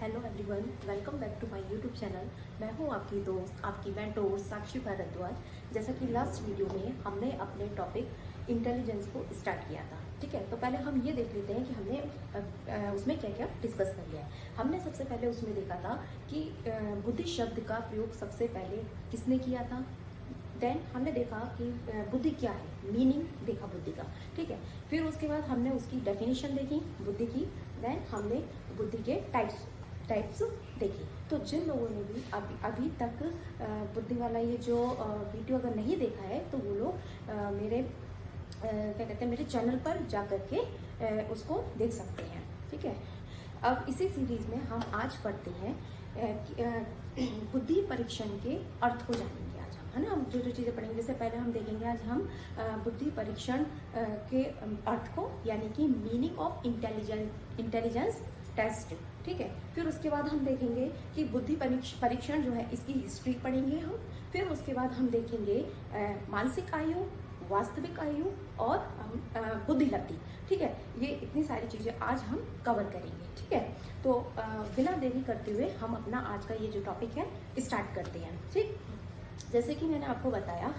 Hello everyone, welcome back to my YouTube channel. मैं हूं आपकी दोस्त, आपकी मेंटोर साक्षी भारद्वाज। जैसा कि लास्ट वीडियो में हमने अपने टॉपिक इंटेलिजेंस को स्टार्ट किया था, ठीक है। तो पहले हम ये देख लेते हैं कि हमने उसमें क्या क्या डिस्कस कर लिया है। हमने सबसे पहले उसमें देखा था कि बुद्धि शब्द का प्रयोग सबसे पहले किसने किया था। देन हमने देखा कि बुद्धि क्या है, मीनिंग देखा बुद्धि का, ठीक है। फिर उसके बाद हमने उसकी डेफिनेशन देखी बुद्धि की। देन हमने बुद्धि के टाइप्स देखी। तो जिन लोगों ने भी अभी तक बुद्धि वाला ये जो वीडियो अगर नहीं देखा है तो वो लोग मेरे क्या कहते हैं मेरे चैनल पर जा कर के उसको देख सकते हैं, ठीक है। अब इसी सीरीज में हम आज पढ़ते हैं बुद्धि परीक्षण के अर्थ को जानेंगे आज हम, है ना। हम जो जो चीज़ें पढ़ेंगे, जैसे पहले हम देखेंगे आज हम बुद्धि परीक्षण के अर्थ को, यानी कि मीनिंग ऑफ इंटेलिजेंस टेस्ट, ठीक है। फिर उसके बाद हम देखेंगे कि बुद्धि परीक्षण जो है इसकी हिस्ट्री पढ़ेंगे हम। फिर उसके बाद हम देखेंगे मानसिक आयु, वास्तविक आयु और बुद्धिलब्धि, ठीक है। ये इतनी सारी चीज़ें आज हम कवर करेंगे, ठीक है। तो बिना देरी करते हुए हम अपना आज का ये जो टॉपिक है स्टार्ट करते हैं, ठीक। जैसे कि मैंने आपको बताया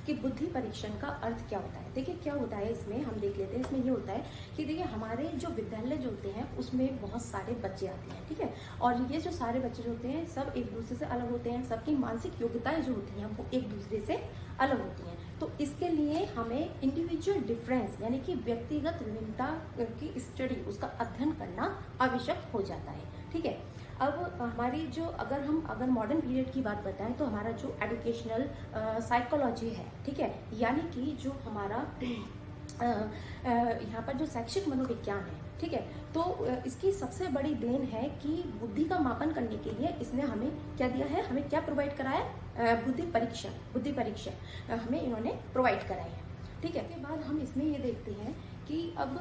कि बुद्धि परीक्षण का अर्थ क्या होता है। देखिए क्या होता है इसमें, हम देख लेते हैं। इसमें ये होता है कि देखिए हमारे जो विद्यालय जो होते हैं उसमें बहुत सारे बच्चे आते हैं, ठीक है। और ये जो सारे बच्चे जो होते हैं सब एक दूसरे से अलग होते हैं। सबकी मानसिक योग्यताएं जो होती हैं वो एक दूसरे से अलग होती हैं। तो इसके लिए हमें इंडिविजुअल डिफरेंस यानी कि व्यक्तिगत विभिन्नता की स्टडी, उसका अध्ययन करना आवश्यक हो जाता है, ठीक है। अब हमारी जो अगर मॉडर्न पीरियड की बात बताएं तो हमारा जो एजुकेशनल साइकोलॉजी है, ठीक है, यानी कि जो हमारा यहाँ पर जो शैक्षिक मनोविज्ञान है, ठीक है। तो इसकी सबसे बड़ी देन है कि बुद्धि का मापन करने के लिए इसने हमें क्या दिया है, हमें क्या प्रोवाइड कराया है, बुद्धि परीक्षण हमें इन्होंने प्रोवाइड कराया है, ठीक है। उसके बाद हम इसमें ये देखते हैं कि अब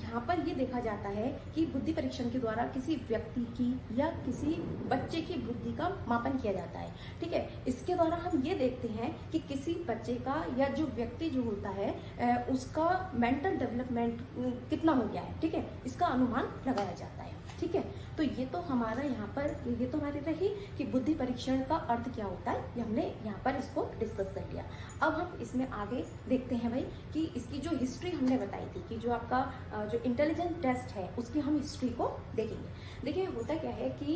यहाँ पर ये देखा जाता है कि बुद्धि परीक्षण के द्वारा किसी व्यक्ति की या किसी बच्चे की बुद्धि का मापन किया जाता है, ठीक है। इसके द्वारा हम ये देखते हैं कि किसी बच्चे का या जो व्यक्ति जो होता है उसका मेंटल डेवलपमेंट कितना हो गया है, ठीक है। इसका अनुमान लगाया जाता है, ठीक है। तो ये तो हमारा यहाँ पर ये तो हमारी रही कि बुद्धि परीक्षण का अर्थ क्या होता है, ये हमने यहाँ पर इसको डिस्कस कर लिया। अब हम इसमें आगे देखते हैं भाई कि इसकी जो हिस्ट्री हमने बताई थी कि जो आपका जो इंटेलिजेंस टेस्ट है उसकी हम हिस्ट्री को देखेंगे। देखिए होता क्या है कि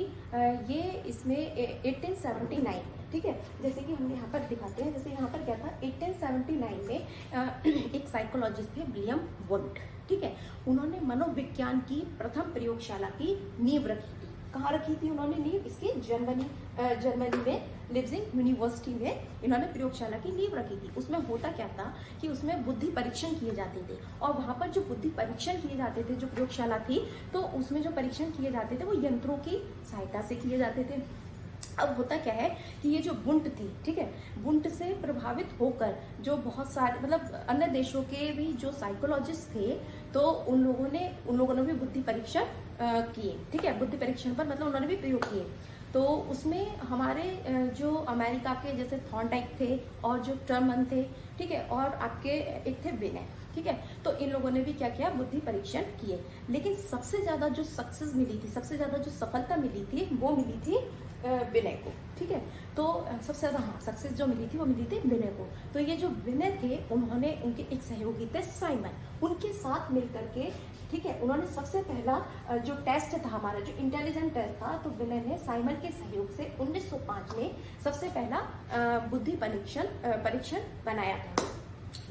ये इसमें 1879, ठीक है। जैसे कि हमने यहाँ पर दिखाते हैं, जैसे यहाँ पर क्या था 1879 में एक साइकोलॉजिस्ट थे विलियम वुंट, ठीक है। उन्होंने मनोविज्ञान की प्रथम प्रयोगशाला की नींव रखी थी। कहाँ रखी थी उन्होंने नींव? इसकी जर्मनी में लिप्जिग यूनिवर्सिटी में इन्होंने प्रयोगशाला की नींव रखी थी। उसमें होता क्या था कि उसमें बुद्धि परीक्षण किए जाते थे, और वहाँ पर जो बुद्धि परीक्षण किए जाते थे, जो प्रयोगशाला थी, तो उसमें जो परीक्षण किए जाते थे वो यंत्रों की सहायता से किए जाते थे। अब होता क्या है कि ये जो वुंट थी, ठीक है, वुंट से प्रभावित होकर जो बहुत सारे मतलब अन्य देशों के भी जो साइकोलॉजिस्ट थे, तो उन लोगों ने भी बुद्धि परीक्षण किए, ठीक है। बुद्धि परीक्षण पर मतलब उन्होंने भी प्रयोग किए। तो उसमें हमारे जो अमेरिका के जैसे थॉर्नडाइक थे और जो टर्मन थे, ठीक है, और आपके एक थे विनय, ठीक है। तो इन लोगों ने भी क्या किया, बुद्धि परीक्षण किए। लेकिन सबसे ज्यादा जो सक्सेस मिली थी, सबसे ज्यादा जो सफलता मिली थी वो मिली थी विनय को, ठीक है। तो सबसे ज्यादा सक्सेस जो मिली थी वो मिली थी विनय को। तो ये जो विनय थे उन्होंने उनके एक सहयोगी थे साइमन, उनके साथ मिलकर के, ठीक है, उन्होंने सबसे पहला जो टेस्ट था हमारा जो इंटेलिजेंट टेस्ट था, तो विनय ने साइमन के सहयोग से 1905 में सबसे पहला बुद्धि परीक्षण बनाया था।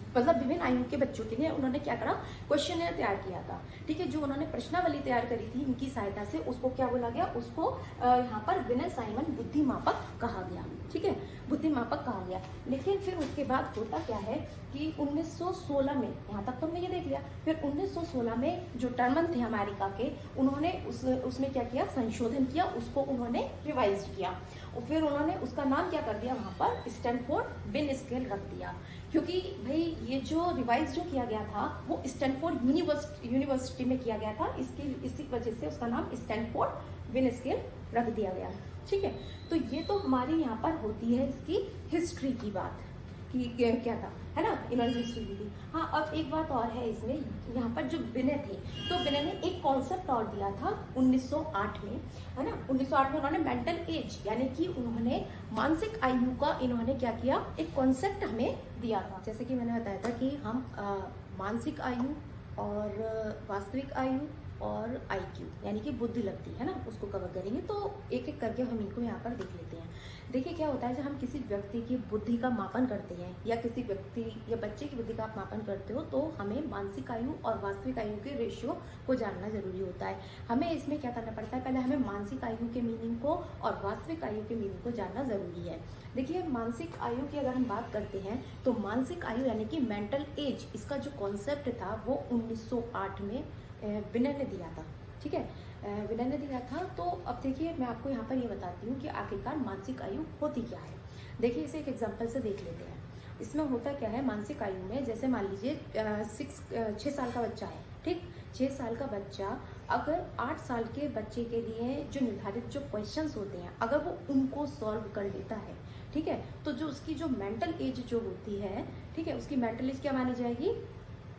मतलब विभिन्न आयु के बच्चों के लिए उन्होंने क्या करा, क्वेश्चनर तैयार किया था, ठीक है। जो उन्होंने प्रश्नावली तैयार करी थी इनकी सहायता से, उसको क्या बोला गया, उसको यहाँ पर विनय साइमन बुद्धि मापक कहा गया, ठीक है, बुद्धि मापक कहा गया। लेकिन फिर उसके बाद होता क्या है कि 1916 में, यहाँ तक तो हमने ये देख लिया, फिर 1916 में जो टर्मन थे अमेरिका के, उन्होंने उसमें क्या किया, संशोधन किया, उसको उन्होंने रिवाइज किया, और फिर उन्होंने उसका नाम क्या कर दिया, वहाँ पर स्टैनफोर्ड विन स्केल रख दिया। क्योंकि भाई ये जो रिवाइज जो किया गया था वो स्टैनफोर्ड यूनिवर्सिटी में किया गया था, इसी वजह से उसका नाम स्टैनफोर्ड विन स्केल रख दिया गया, ठीक है। तो ये तो हमारी यहाँ पर होती है इसकी हिस्ट्री की बात। क्या था, है ना, इन्होंने जो हिस्ट्री दी थी। हाँ, अब एक बात और है इसमें, यहाँ पर जो विनय थे, तो विनय ने एक कॉन्सेप्ट और दिया था 1908 में, है ना। 1908 में उन्होंने मेंटल एज यानी कि उन्होंने मानसिक आयु का इन्होंने क्या किया, एक कॉन्सेप्ट हमें दिया था। जैसे कि मैंने बताया था कि हम मानसिक आयु और वास्तविक आयु और IQ यानी कि बुद्धि लब्धि, है ना, उसको कवर करेंगे। तो एक एक करके हम इनको यहाँ पर देख लेते हैं। देखिए क्या होता है, जब हम किसी व्यक्ति की बुद्धि का मापन करते हैं या किसी व्यक्ति या बच्चे की बुद्धि का आप मापन करते हो, तो हमें मानसिक आयु और वास्तविक आयु के रेशियो को जानना जरूरी होता है। हमें इसमें क्या करना पड़ता है, पहले हमें मानसिक आयु के मीनिंग को और वास्तविक आयु के मीनिंग को जानना जरूरी है। देखिए, मानसिक आयु की अगर हम बात करते हैं तो मानसिक आयु यानी कि मेंटल एज, इसका जो कॉन्सेप्ट था वो 1908 में विनय ने दिया था। ठीक है, विनय ने दिया था। तो अब देखिए, मैं आपको यहाँ पर ये बताती हूँ कि आखिरकार मानसिक आयु होती क्या है। देखिए, इसे एक एग्जांपल से देख लेते हैं। इसमें होता क्या है, मानसिक आयु में जैसे मान लीजिए 6 साल का बच्चा है, ठीक, 6 साल का बच्चा अगर 8 साल के बच्चे के लिए जो निर्धारित जो क्वेश्चंस होते हैं, अगर वो उनको सॉल्व कर लेता है, ठीक है, तो जो उसकी जो मेंटल एज जो होती है, ठीक है, उसकी मेंटल एज क्या मानी जाएगी,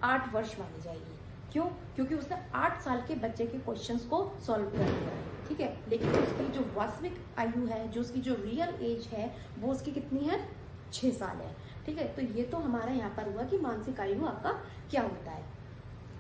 8 वर्ष मानी जाएगी। क्यों? क्योंकि उसने 8 साल के बच्चे के क्वेश्चंस को सॉल्व कर लिया है। ठीक है, लेकिन उसकी जो वास्तविक आयु है, जो उसकी जो रियल एज है, वो उसकी कितनी है, 6 साल है। ठीक है, तो ये तो हमारा यहाँ पर हुआ कि मानसिक आयु आपका क्या होता है।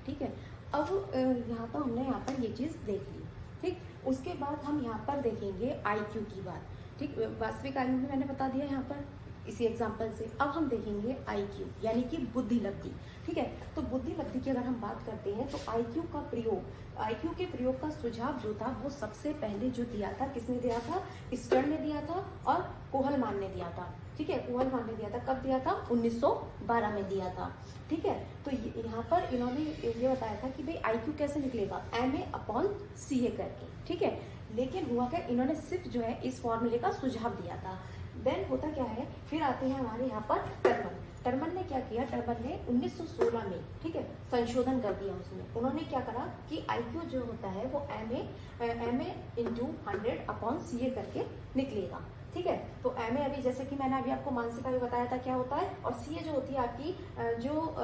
ठीक है, अब यहाँ तो हमने यहाँ पर ये चीज़ देख ली। ठीक, उसके बाद हम यहाँ पर देखेंगे IQ की बात। ठीक, वास्तविक आयु भी मैंने बता दिया यहाँ पर इसी एग्जाम्पल से। अब हम देखेंगे IQ यानी कि बुद्धि लब्धि। ठीक है, तो बुद्धि लब्धि की अगर हम बात करते हैं तो IQ का प्रयोग, IQ के प्रयोग का सुझाव जो था वो सबसे पहले जो दिया था, किसने दिया था, स्टर्न ने दिया था और कोहलमान ने दिया था। ठीक है, कोहलमान ने दिया था। कब दिया था, 1912 में दिया था। ठीक है, तो यहाँ पर इन्होंने ये बताया था कि भाई IQ कैसे निकलेगा, MA/CA करके। ठीक है, लेकिन हुआ क्या, इन्होंने सिर्फ जो है इस फॉर्मूले का सुझाव दिया था। देन होता क्या है, फिर आते हैं हमारे यहाँ पर टर्मन। टर्मन ने क्या किया, टर्मन ने 1916 में, ठीक है, संशोधन कर दिया उसमें। उन्होंने क्या करा कि IQ जो होता है वो MA/100/CA करके निकलेगा। ठीक है, तो MA अभी जैसे कि मैंने अभी आपको मानसिक आयु बताया था क्या होता है, और CA जो होती है आपकी जो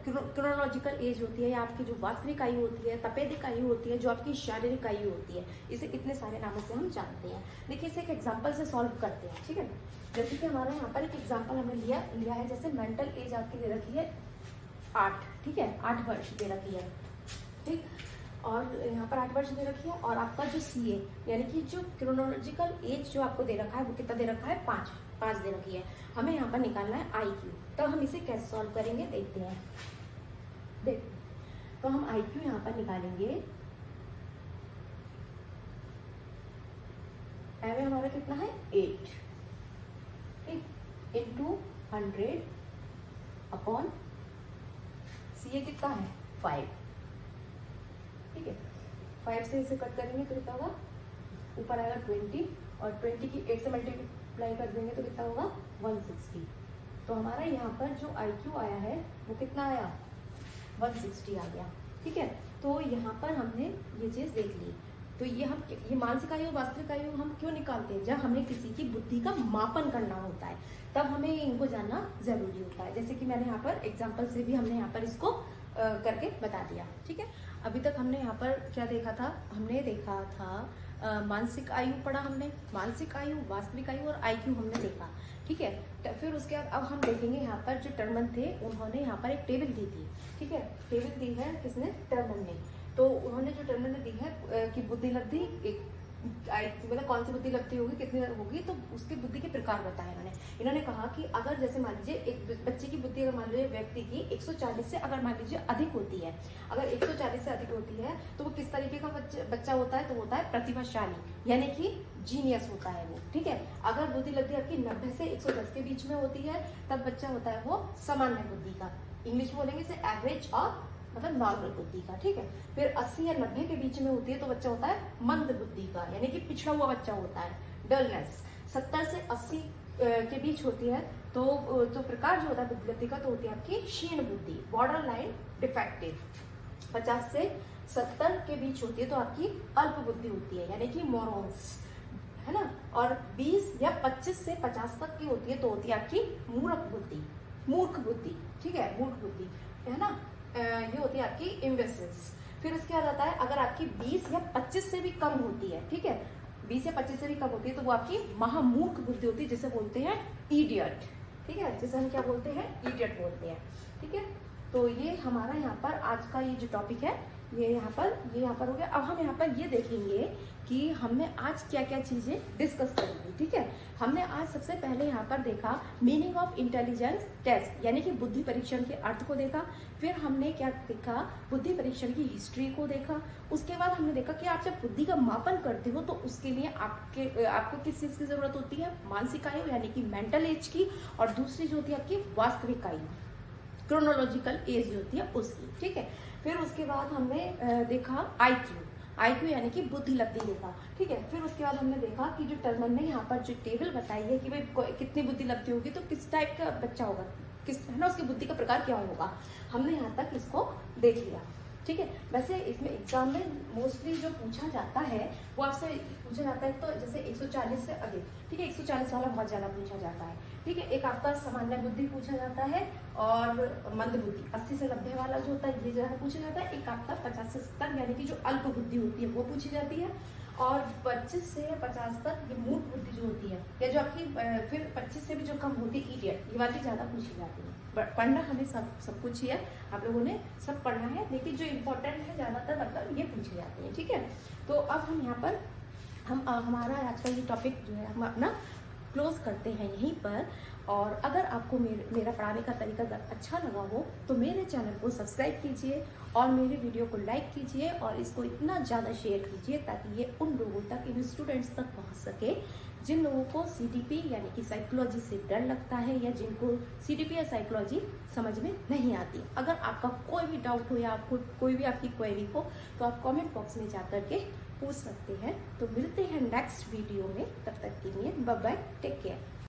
क्रोनोलॉजिकल एज होती है या आपकी जो वास्तविक आयु होती है, तपेदिक आयु होती है, जो आपकी शारीरिक आयु होती है। इसे इतने सारे नामों से हम जानते हैं। देखिए, इसे एक एग्जाम्पल से सॉल्व करते हैं। ठीक है, जैसे कि हमारा यहाँ पर एक एग्जाम्पल हमने लिया है, जैसे मेंटल एज आपकी दे रखी है 8, ठीक है, 8 वर्ष दे रखी है। ठीक, और यहाँ पर 8 वर्ष दे रखी है, और आपका जो CA यानी कि जो क्रोनोलॉजिकल एज जो आपको दे रखा है वो कितना दे रखा है, 5 दे रखी है। हमें यहाँ पर निकालना है IQ। तो हम इसे कैसे सॉल्व करेंगे देखते हैं। तो हम IQ यहाँ पर निकालेंगे। MA हमारा कितना है, 8, ठीक, इंटू 100/CA कितना है, 5। ठीक है, 5 से इसे कट करेंगे तो कितना होगा, ऊपर आएगा 20, और 20 की 8 से मल्टीप्लाई कर देंगे तो कितना होगा, 160। तो हमारा यहाँ पर जो IQ आया है वो कितना आया, 160 आ गया। ठीक है, तो यहाँ पर हमने ये चीज़ देख ली। तो ये मानसिक आयु वास्तविक आयु हम क्यों निकालते हैं, जब हमें किसी की बुद्धि का मापन करना होता है तब हमें इनको जानना जरूरी होता है। जैसे कि मैंने यहाँ पर एग्जाम्पल से भी हमने यहाँ पर इसको करके बता दिया। ठीक है, अभी तक हमने यहाँ पर क्या देखा था, हमने देखा था मानसिक आयु पढ़ा हमने, मानसिक आयु, वास्तविक आयु और IQ हमने देखा। ठीक है, तो फिर उसके बाद अब हम देखेंगे यहाँ पर जो टर्मन थे उन्होंने यहाँ पर एक टेबल दी थी। ठीक है, टेबल दी है किसने, टर्मन ने। तो उन्होंने जो टर्मन ने दी है कि बुद्धि लब्धि मतलब कौन सी बुद्धि लब्धि होगी, कितनी होगी, तो उसकी बुद्धि के प्रकार बताए इन्होंने कहा कि अगर जैसे मान लीजिए एक बच्चे की बुद्धि अगर मान लीजिए व्यक्ति की 140 से अगर मान लीजिए अधिक होती है, अगर 140 से अधिक होती है तो वो किस तरीके का बच्चा होता है, तो होता है प्रतिभाशाली यानी कि जीनियस होता है वो। ठीक है, अगर बुद्धि लब्धि आपकी 90 से 110 के बीच में होती है तब बच्चा होता है वो सामान्य बुद्धि का, इंग्लिश बोलेंगे इसे एवरेज और मतलब नॉर्मल बुद्धि का। ठीक है, फिर 80 या 90 के बीच में होती है तो बच्चा होता है मंद बुद्धि का यानी कि पिछड़ा हुआ बच्चा होता है, डलनेस। 70 से 80 के बीच होती है तो प्रकार जो होता है बुद्धि लब्धि का तो होती है आपकी क्षीण बुद्धि, बॉर्डर लाइन डिफेक्टिव। 50 से 70 के बीच होती है तो आपकी अल्प बुद्धि होती है यानी कि मोरॉन्स। है ना। और 20 या 25 से 50 तक की होती है तो होती है आपकी मूर्ख बुद्धि, मूर्ख बुद्धि, ठीक है, मूर्ख बुद्धि, है ना। ये होती है आपकी इम्बेसिल्स। फिर उसके बाद आता है अगर आपकी 20 या 25 से भी कम होती है, ठीक है, 20 या 25 से भी कम होती है तो वो आपकी महामूर्ख बुद्धि होती है, जिसे बोलते हैं इडियट, ठीक है, जिसे हम क्या बोलते हैं, इडियट बोलते हैं, ठीक है। तो ये हमारा यहाँ पर आज का ये जो टॉपिक है ये यहाँ पर हो गया। अब हम यहाँ पर ये देखेंगे कि हमने आज क्या क्या चीजें डिस्कस करेंगे, ठीक है। हमने आज सबसे पहले यहाँ पर देखा मीनिंग ऑफ इंटेलिजेंस टेस्ट, यानी कि बुद्धि परीक्षण के अर्थ को देखा। फिर हमने क्या देखा, बुद्धि परीक्षण की हिस्ट्री को देखा। उसके बाद हमने देखा कि आप जब बुद्धि का मापन करते हो तो उसके लिए आपको किस चीज की जरूरत होती है, मानसिक आयु यानी कि मेंटल एज की, और दूसरी जो होती है आपकी वास्तविक आयु, क्रोनोलॉजिकल एज जो होती है उसकी, ठीक है। फिर उसके बाद हमने देखा आईक्यू यानी कि बुद्धि लब्धि देखा, ठीक है। फिर उसके बाद हमने देखा कि जो टर्मर ने यहाँ पर जो टेबल बताई है कि भाई कितनी बुद्धि लब्धि होगी तो किस टाइप का बच्चा होगा, किस, है ना, उसकी बुद्धि का प्रकार क्या होगा, हमने यहाँ तक इसको देख लिया, ठीक है। वैसे इसमें एग्जाम में मोस्टली जो पूछा जाता है वो आपसे पूछा जाता है, तो जैसे 140 से अधिक, ठीक है, 140 वाला बहुत ज्यादा पूछा जाता है, ठीक है। एक आपका सामान्य बुद्धि पूछा जाता है और मंद बुद्धि 80 से 90 वाला जो होता है ये जो है पूछा जाता है। एक आपका 50 से 70 यानी कि जो अल्प बुद्धि होती है वो पूछी जाती है, और 25 से 50 तक ये मूर्ख बुद्धि जो होती है, या जो आपकी फिर 25 से भी जो कम होती है इडियट, ये वाली ज्यादा पूछी जाती है। पढ़ना हमें सब कुछ ही है, आप लोगों ने सब पढ़ना है, लेकिन जो इम्पोर्टेंट है ज्यादातर मतलब ये पूछी जाती है, ठीक है। तो अब हम यहाँ पर हमारा आज का ये टॉपिक जो है हम अपना क्लोज करते हैं यहीं पर। और अगर आपको मेरा पढ़ाने का तरीका अगर अच्छा लगा हो तो मेरे चैनल को सब्सक्राइब कीजिए और मेरे वीडियो को लाइक कीजिए और इसको इतना ज़्यादा शेयर कीजिए ताकि ये उन लोगों तक, इन स्टूडेंट्स तक पहुंच सके जिन लोगों को सीटीपी यानी कि साइकोलॉजी से डर लगता है, या जिनको सीटीपी या साइकोलॉजी समझ में नहीं आती। अगर आपका कोई भी डाउट हो या आपको कोई भी आपकी क्वेरी हो तो आप कमेंट बॉक्स में जाकर के पूछ सकते हैं। तो मिलते हैं नेक्स्ट वीडियो में, तब तक के लिए बाय बाय, टेक केयर।